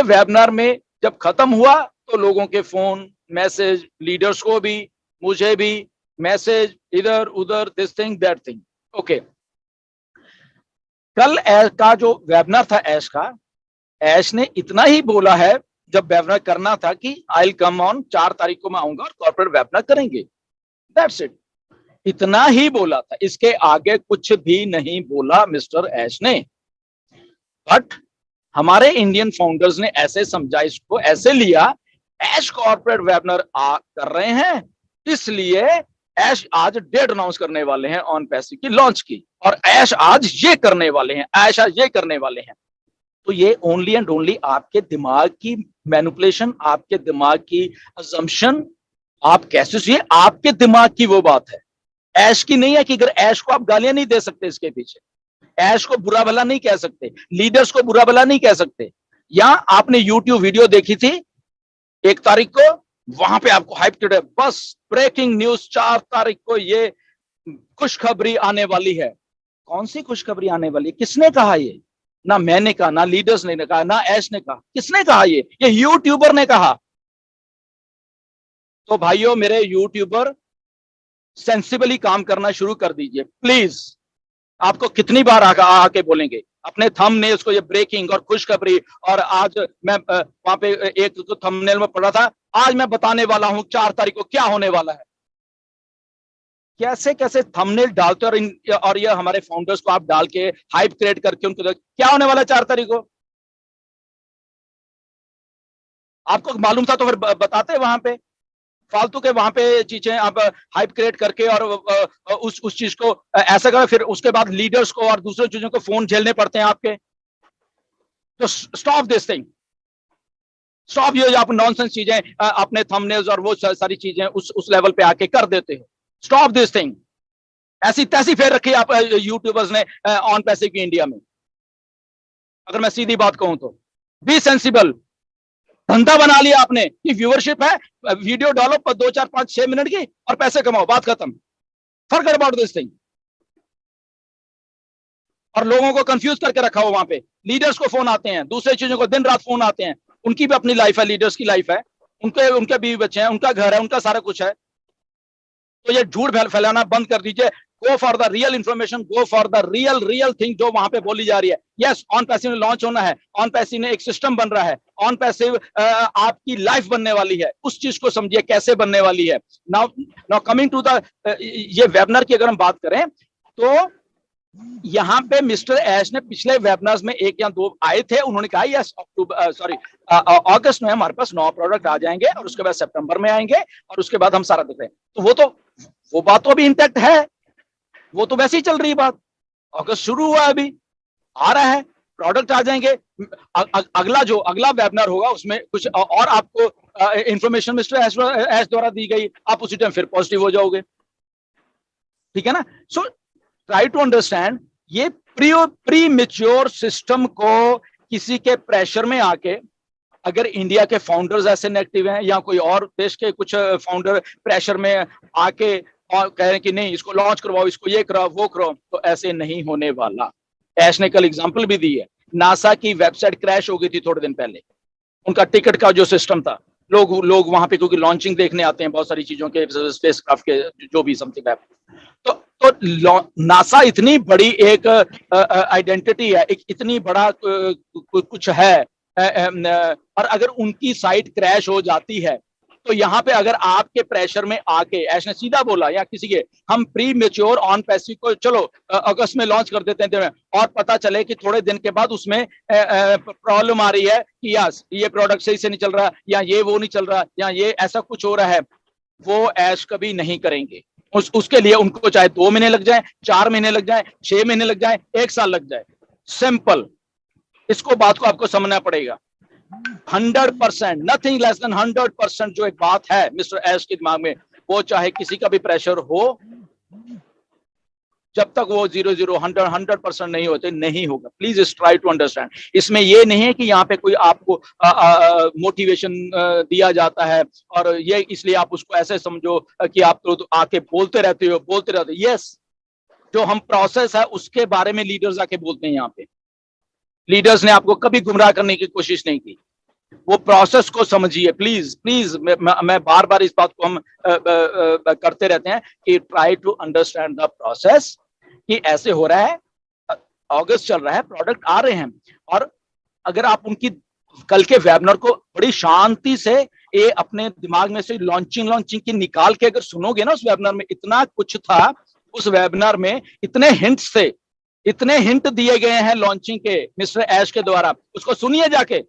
ये वेबिनार में जब खत्म हुआ तो लोगों के फोन मैसेज, लीडर्स को भी, मुझे भी मैसेज, इधर उधर, this thing that thing. Okay, कल का जो वेबिनार था ऐश का, ऐश ने इतना ही बोला है जब वेबिनार करना था कि आई विल कम ऑन 4 तारीख को मैं आऊंगा और कॉर्पोरेट वेबिनार करेंगे, दैट्स इट। इतना ही बोला था, इसके आगे कुछ भी नहीं बोला मिस्टर ऐश ने। बट हमारे इंडियन फाउंडर्स ने ऐसे समझा, इसको ऐसे लिया, ऐश कॉर्पोरेट वेबिनार कर रहे हैं, इसलिए ऐश आज डेट अनाउंस करने वाले हैं ऑन पैसे की लॉन्च की, और ऐश आज ये करने वाले हैं, ऐश आज ये करने वाले हैं। तो ये ओनली एंड ओनली आपके दिमाग की मैनिपुलेशन, आपके दिमाग की अजम्पशन, आप कैसे, ये आपके दिमाग की वो बात है, ऐश की नहीं है। कि अगर ऐश को आप गालियां नहीं दे सकते, इसके पीछे ऐश को बुरा भला नहीं कह सकते, लीडर्स को बुरा भला नहीं कह सकते। या आपने यूट्यूब वीडियो देखी थी 1 तारीख को, वहां पे आपको हाइप किया, बस ब्रेकिंग न्यूज 4 तारीख को ये खुशखबरी आने वाली है। कौन सी खुशखबरी आने वाली है? किसने कहा ये? ना मैंने कहा, ना लीडर्स ने कहा, ना ऐश ने कहा। किसने कहा? ये यूट्यूबर ने कहा। तो भाइयों, मेरे यूट्यूबर, सेंसिबली काम करना शुरू कर दीजिए प्लीज। आपको कितनी बार आके बोलेंगे अपने थंबनेल्स को, ये ब्रेकिंग और खुशखबरी, और आज मैं वहां पे एक तो थंबनेल में पढ़ा था, आज मैं बताने वाला हूं 4 तारीख को क्या होने वाला है। कैसे कैसे थंबनेल डालते और ये हमारे फाउंडर्स को आप डाल के हाइप क्रिएट करके उनको क्या होने वाला है 4 तारीख को। आपको मालूम था तो फिर बताते वहां पे, फालतू के वहां पे चीजें आप हाइप क्रिएट करके और उस चीज को ऐसा करें, फिर उसके बाद लीडर्स को और दूसरी चीजों को फोन झेलने पड़ते हैं आपके। तो स्टॉप दिस थिंग, स्टॉप। ये आप नॉनसेंस चीजें अपने थंबनेल्स और वो सारी चीजें उस लेवल पे आके कर देते हो। Stop this thing. ऐसी तैसी फेर रखी आप यूट्यूबर्स ने ऑन पैसे की इंडिया में। अगर मैं सीधी बात कहूं तो बी सेंसिबल। धंधा बना लिया आपने कि व्यूअरशिप है, वीडियो डालो 2, 4, 5, 6 मिनट की और पैसे कमाओ, बात खत्म। Forget about this thing. और लोगों को कंफ्यूज करके रखा हो वहां पे। लीडर्स को फोन आते हैं, दूसरी चीजों को दिन रात फोन आते हैं। उनकी भी अपनी लाइफ है, लीडर्स की लाइफ है, उनके बीवी बच्चे हैं, उनका घर है, उनका सारा कुछ है। तो ये झूठ फैलाना बंद कर दीजिए। Go for the real information, go for the real thing जो वहां पे बोली जा रही है। यस, ऑन पैसिव लॉन्च होना है, ऑन पैसिव एक सिस्टम बन रहा है, ऑन पैसिव आपकी लाइफ बनने वाली है। उस चीज को समझिए कैसे बनने वाली है। नाउ कमिंग टू द ये वेबिनार की अगर हम बात करें तो यहां पे मिस्टर ऐश ने पिछले वेबिनार्स में 1 या 2 आए थे, उन्होंने कहा यस अगस्त में हमारे पास 9 प्रोडक्ट आ जाएंगे और उसके बाद सितंबर में आएंगे और उसके बाद हम सारा देख रहे हैं। तो वो बात तो अभी इंटैक्ट है, वो तो वैसे ही चल रही है बात। अगस्त शुरू हुआ, अभी आ रहा है, प्रोडक्ट आ जाएंगे। अगला वेबिनार होगा उसमें कुछ और आपको इंफॉर्मेशन मिस्टर ऐश द्वारा दी गई, आप उसी टाइम फिर पॉजिटिव हो जाओगे। ठीक है ना? सो ट्राई टू अंडरस्टैंड, ये प्री मेच्योर सिस्टम को किसी के प्रेशर में आके, अगर इंडिया के फाउंडर्स ऐसे नेगेटिव हैं या कोई और देश के कुछ फाउंडर प्रेशर में आके और कह रहे हैं कि नहीं इसको लॉन्च करवाओ, इसको ये कराओ वो कराओ, तो ऐसे नहीं होने वाला। ऐश ने कल एग्जांपल भी दी है, नासा की वेबसाइट क्रैश हो गई थी थोड़े दिन पहले। उनका टिकट का जो सिस्टम था, लोग वहां पे क्योंकि लॉन्चिंग देखने आते हैं बहुत सारी चीजों के, स्पेसक्राफ्ट के जो भी समथिंग है, तो नासा इतनी बड़ी एक आइडेंटिटी है, एक इतनी बड़ा कुछ है, और अगर उनकी साइट क्रैश हो जाती है तो यहाँ पे अगर आपके प्रेशर में आके, ऐश ने सीधा बोला, या किसी के, हम प्री मेच्योर ऑन पैसिव को चलो अगस्त में लॉन्च कर देते हैं, और पता चले कि थोड़े दिन के बाद उसमें प्रॉब्लम आ रही है कि यस ये प्रोडक्ट सही से नहीं चल रहा, या ये वो नहीं चल रहा, या ये ऐसा कुछ हो रहा है, वो ऐश कभी नहीं करेंगे। उसके लिए उनको चाहे 2 महीने लग जाए, 4 महीने लग जाए, 6 महीने लग जाए, 1 साल लग जाए, सिंपल। इसको बात को आपको समझना पड़ेगा। 100%, नथिंग लेस देन 100% जो एक बात है मिस्टर ऐश के दिमाग में, वो चाहे किसी का भी प्रेशर हो, जब तक वो 100% नहीं होते, नहीं होगा। Please try to understand. इसमें ये नहीं है कि यहाँ पे कोई आपको मोटिवेशन दिया जाता है और ये इसलिए आप उसको ऐसे समझो कि आप तो आके बोलते रहते हो। यस, जो हम प्रोसेस है उसके बारे में लीडर्स आके बोलते हैं। यहाँ पे लीडर्स ने आपको कभी गुमराह करने की कोशिश नहीं की। वो प्रोसेस को समझिए प्लीज प्लीज। मैं बार बार इस बात को हम करते रहते हैं कि try to understand the process, कि ऐसे हो रहा है, अगस्त चल रहा है, प्रोडक्ट आ रहे हैं, और अगर आप उनकी कल के वेबिनार को बड़ी शांति से ये अपने दिमाग में से लॉन्चिंग की निकाल के अगर सुनोगे ना, उस वेबिनार में इतना कुछ था, उस वेबिनार में इतने हिंट्स थे, इतने हिंट दिए गए हैं लॉन्चिंग के मिस्टर ऐश के द्वारा, उसको सुनिए जाके।